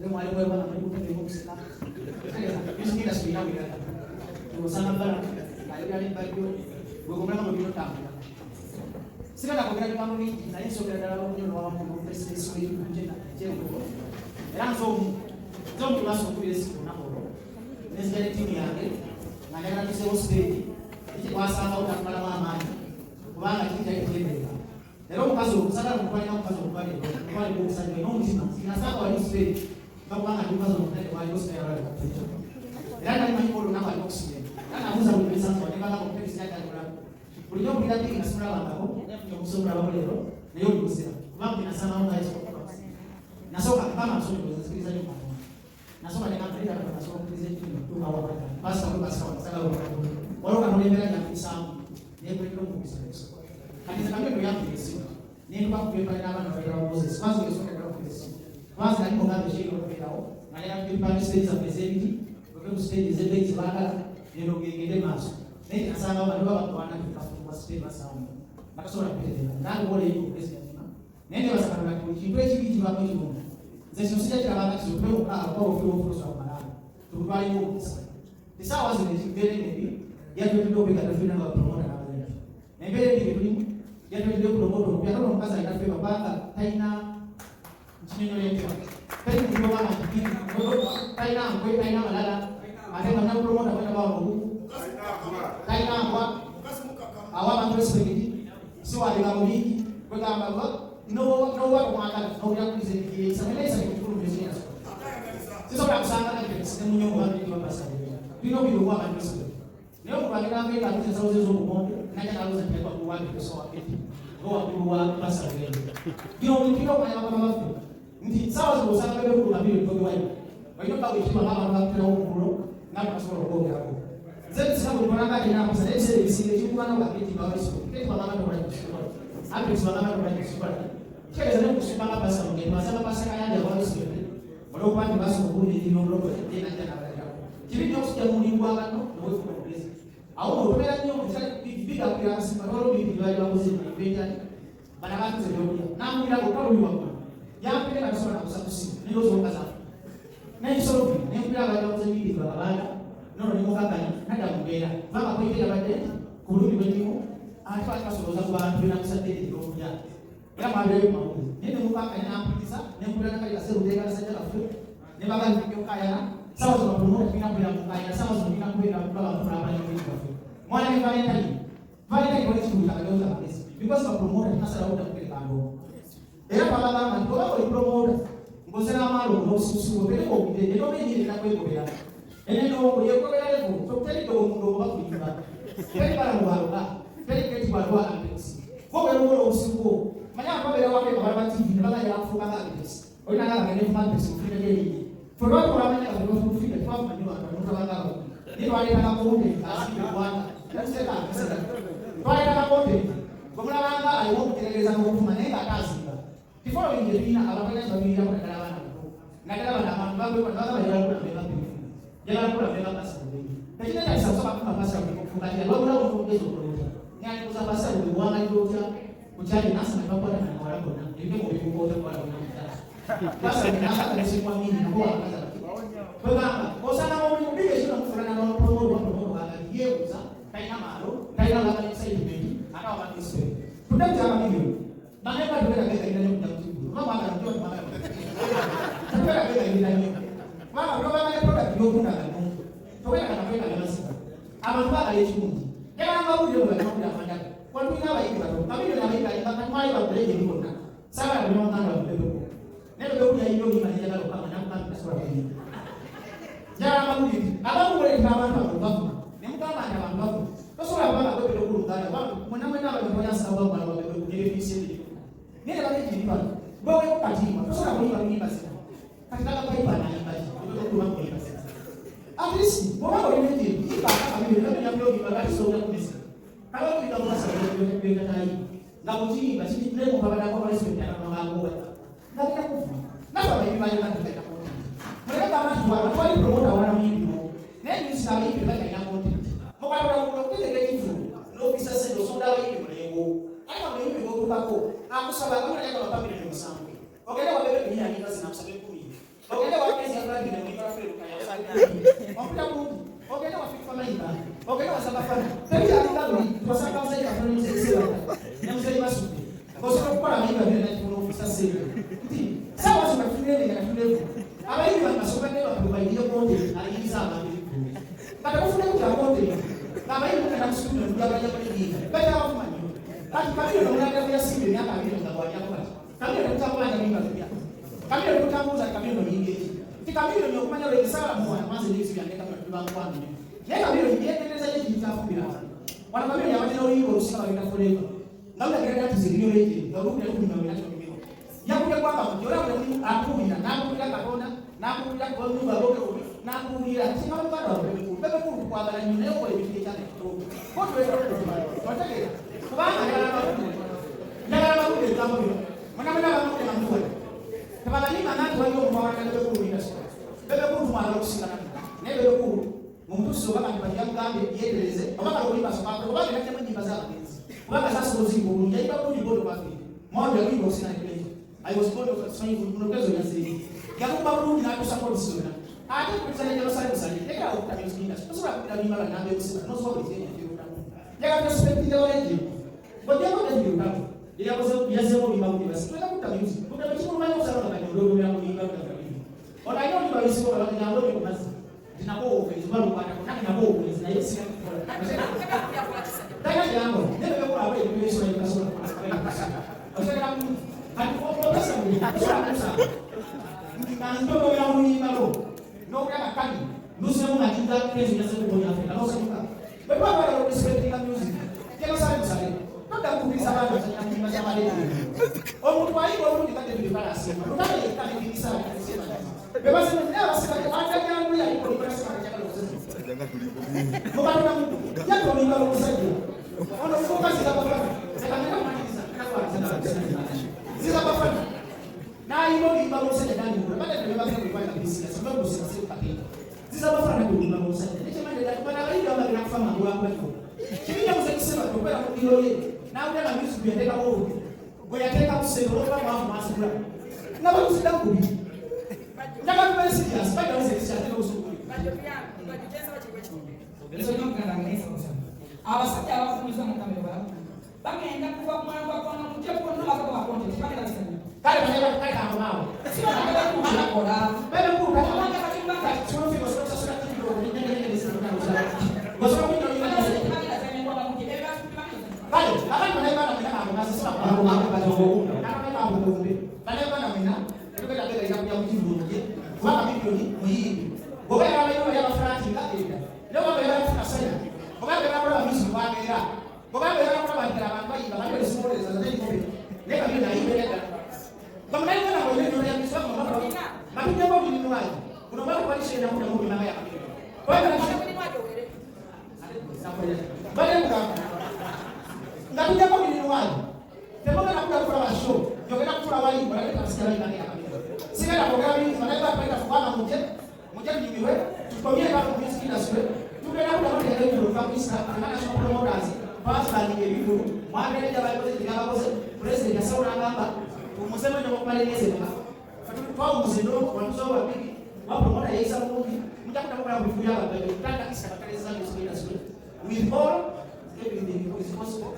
mwali mwe bana mwe kutende mu kusika bisikira sibina wira usanga bala ali bayo gomana mu bino tambula sikala kogera kama mimi na hizo kwa dala kwa nyo wa mu pesa sio hivi njena jengo era nzo mlaso kulesi kuna horo nezile timu yake na ngana kise hospitali iki kwasanga utakala mama kubanga kijja kitendeka lero mukazo kusala mukwanira mukazo mukwane kwali kusajja no mutima sinasaba wali hospitali bakubanga mukazo mukwane wali hospitali era ndali mahikolo na wali oxygen kana muza kubisa kwa nebanga kwa pesa yake alikuwa kuliyo bila tiki nasura bandako ndio kusoma babo lero leo nikusema kubanga ninasema au hizo nasoka kama msomi kusikiliza nyuma nasoka ni kama ile nasoka kusikiliza nyuma tu hawa basta kwa basta kwa sababu wao kama mbele ya kusamu ni kwa ndio kusikiliza kanisa kama ndio yangu Yesu ni kwa kupepa na bana kwa Moses kwanza Yesu kwa Yesu kwanza ni kwa shiko kwa lao na ya kupepa stage za presenti kwa stage zile zibaka ndio ngengele maso ndio nasema bado bwana kwa stage sawa nakasora kutetea ndio wale yuko president nende basakana kwa chimwe chibiti baba chimu zeso sija kirabanga chipe kwa ofio ofio sawa malala tukubali huko ni sawa zile chibele nebi ya tundo beka tafina kwa promoter na wale nembele ni bibi ya tundo promoter kwa kama mkaza inafe mabanga taina chinyo yetu pale ni kwa mama kipindi taina malala atema na promoter kwa baba huko taina kwa awa president si wale kama mingi kwa kama no wa mwaka au ya kuzidi samela kufuru mzee sasa kwa kusanga na pesa ni mnyongo wake kwa pesa pino bilo kwa kanisa leo kwa kila mtu atakuja sasa uzo mmoja na kana uzo kwa kwa pesa wake kwa pesa yake pino kwa mama mama ndi sawa sio sana bebe kwa bilo kwa wewe kwa hiyo kwa heshima mama mama kwa huko na kwa sababu kwa hapo zetu sababu kwa nanga ina pesa ile bisile chukua na wakati kwa wewe kwa mama kwa kushukuru hapo kwa mama kwa kushukuru kile zile kusimama basi ngeni masaba basi kaya ndio wao sio wale upande basi nguni ni ndio tena tena baada kibi ndio sio mungu wako ndio wewe kuongeza au ndio ndio biga kwa sima wao bibi wale wao sio ibeta bana watu sio ndio na mungu yako kwa huyu wako yapi na kusoma na kusakusi ndio sio kaza na hizo ni mpira wale wao sio bibi baba bana ndio ni mkaka nada mbele mama kwa ile baada kurudi kwenye afanye suluhu za watu na kusaidia ndio ya mabele mawu nene mupaka ina apulisa ne kulana kali kasero de kala sajala fu ne baba ndio kaya sawa za promote kina bila mukaya sawa za kina bila baba mfraba ni kwa fu mwana ni vale kwa hiyo kula leo za pesa because of promote hasa lauda kwa kando era baba mama ndio baba promote ngosera malo no susu bele ko bide ndio mimi nina kwa hiyo ene ndio ko yeko bele levo so tele do mundo baba kuiba tele bala mwalo tele keti kwa kwa apex kwa wewe usiku manya kwa bele wake kwa baba TV baba ya afuka apex oina ngala ngene fund pesa kufika yeye for watu kwa manya kwa kufika kwa manyo kwa baba ni wale kama konde asi bwana nasema pale kama konde kwa mwana ayo kuteleza kwa kumanenga kazi before inge pina abafanya familia kwa kalawana na kalawana mambo kwa baba ya kuna beba jana kuna beba pesa lakini ndio sasa kwa pesa kufunga ya wao ndio kuongeza kwa ngani kwa pesa ndio wanga ndio kujali nasa na baba na wala kuna ndio kwa kuongoza kwa wala sasa nasa kwa siku mimi na kwa kaza kwa kama kwa sana wao mbili sio kufanya na promote yeuza kaina malo kaina la kanisa hili hata wakati tunataka mimi maana ndio ndio kaina ndio mtakatifu mama anajua mama tunataka kaina ndio mama ndio mama ndio product ndio kuna Mungu tuwe na kaina kama sasa abantu alayechungu kama mambo ndio ndio kufanya kwa nini na waiki watu kama ndio na waiki kama mai wa break ndio kuna sawa ndio mtanda wa mbele ndio ndio hiyo ni maana ndio kama na kama sura hii jana mambo hivi ababu wale kama watu wa kama ana mambo kwa baba kwa bila kurungana baba mwana anafanya sababu baba kwa kile fisili nini baba hivi baba wewe ukatima kwa sababu hiyo ni basi katika kwa hiyo ana basi ndio kwa mambo hivi basi at least baba wewe ni hivi kama mimi ndio niambia hivi baba sio ndio kumisa kama wewe ndio unasema ndio ndio kai na kutini basi ni leo baba ndio kwa sio ndio na mambo na bila kufa na baba hivi bali na ndio mwana kama tu wale promoter wana mimi nani msali hivi bali na kwa sababu kile kitu ndio bisa sasa ndio dawa hii mlengo kama mimi ndio kupako akusaba kama ndio kwa familia ndio msambi okenda kwa bebe ni nini basi namsabe 10 okenda kwa Wakuja Mungu. Ogenda wafika maimba. Ogenda wasabafana. Tebya ndalo twasaka mzee afanye mzee. Na mzee basuku. Kwa sababu kwa maimba vile na tuno ofisa sasa. Ndi. Sawa sawa tunene na tunene. Abayi banasoka ndio bakubayiye konde aliza abantu. Bata kufuna kuja konde. Kama hiyo kana msukumo ndio abaje kwa nini. Bata wafumanyo. Kati kabila ndio unataka ya simu miaka mbili ndio kwa yako. Kabila ndio kutakuwa na mimba pia. Kabila ndio kutakuza kabila ndio nyingi. Kabila ndio kumanya ile sala mwa mwanzo ndio sikia ndeka kwa kwani. Yeye kabila ndio yendeleza ile kitafubira. Wana kabila ya watu wengi usika wenda foleka. Labda kirenda tuzilio ile ndio ndio kuna mwana kimeo. Yakuja kwamba mjora kwa nini akuira na kuja kakona na kuja kwa nyumba boke na kuira sima mkado bebe ku kwa bala nyune ko ile cyane ko to ile ko take kubanga ndala ku ile tambo mana mana ba ku mwa tabana ni mana tu wao mwa na bebe ku ile bebe ku mwa na kusika na bebe ku muntu so kama nipatia mgambe yedeleze abaka ko iba sababu ko bale kama ni bazala kubanga sasa uzigo unjaiba ku ni bodo kwa moja ni bosi na ile I was born of a son of Munokezo Yazi. Yakuba Rumi na support Suna. I don't present your side of Sally. Take out the music. That's what I'm going to do. No sort of thing. They are respecting the legend. But they are not going to do. They are also Yazoo University. But I put the music. But I was one of the road around the University. But I don't know if you are going to go. Nabo is one of Nabo is nice. Never go away to this way. Ndio ya muhimu no kama kani nusu mwa jinda pesa ya sasa kwa Afrika no sasa bado bado respect la music kila saa msale ndio kuuliza bado ya mama ya mali au mtu wa hiyo mtu kati ya vibaya sema ndio kama ni sana sema beba sema leo sasa hata yangu ya iko kwa sasa ya kalo sasa janga kuliko mbona na mtu yako ni mbalo kusaidia ona focus za baba sasa kama maliza kwa sasa baba na hiyo ni mbalo sasa ndani baada ya kubeba kwa kabisa sababu sasa kapita sasa bafana ndio mbalo sasa nicho maana bana kaida wala binafanya mambo yako hapo kile unasema tu kwa hiyo na ule na music biendeka wao goya teka kusema roba mambo masukura na wao sida kubi ndaka kwa serious baada ya serious tena usukuri ndio pia tunajitesa wacheweche ndio ndio kana ngani sasa abasajja abafunza mukamera bagenda kuva mwanga kwa mutye kwa nala kwa konti kibale kabisa kale maneno kale kama mao sio nataka kuona kola bebe kuka kama katimba chuma figo sasa sasa kidogo ni ndio ndio sasa kana kwa sababu ndio ni kale kama maneno na sasa kwa mambo kwa sababu kama mambo kumbe maneno na mina ndio kada bila ya kujivunia kwa milioni muhimu gobe ya leo ya franci ngati leo baba ya franci gobe ya baba misi kwa mera gobe ya baba ya baba ya baba ya simo za zaidi gobe leo ndio na hiyo ya kama nani wana kwa nini ndio ya msamo baba lakini jambo ni nini waje kuna mambo kwa lishe na muda mwingi mama ya kwa hiyo na shida ni waje wewe bale mga ngati jambo ni nini waje tembo na kuja kwa show ndio kwenda kula wali bora kwa sikia ndani ya sina na programu tunaweza kwenda kufanya mmoja ni miwe tukomie kama music industry tunaenda kwa mambo ya leo kwa kabisa tunataka shop promoters basi ni hivi mwangale ya bado zingine hapo president ya sauna ngamba umusema ndio kwa leo sema kwa mzendo kwa mzoa wa pili wa promoter ya isa mungu mtakuta kwa mfuya wa bado tutaka kisa bakale za music industry with all everything is possible.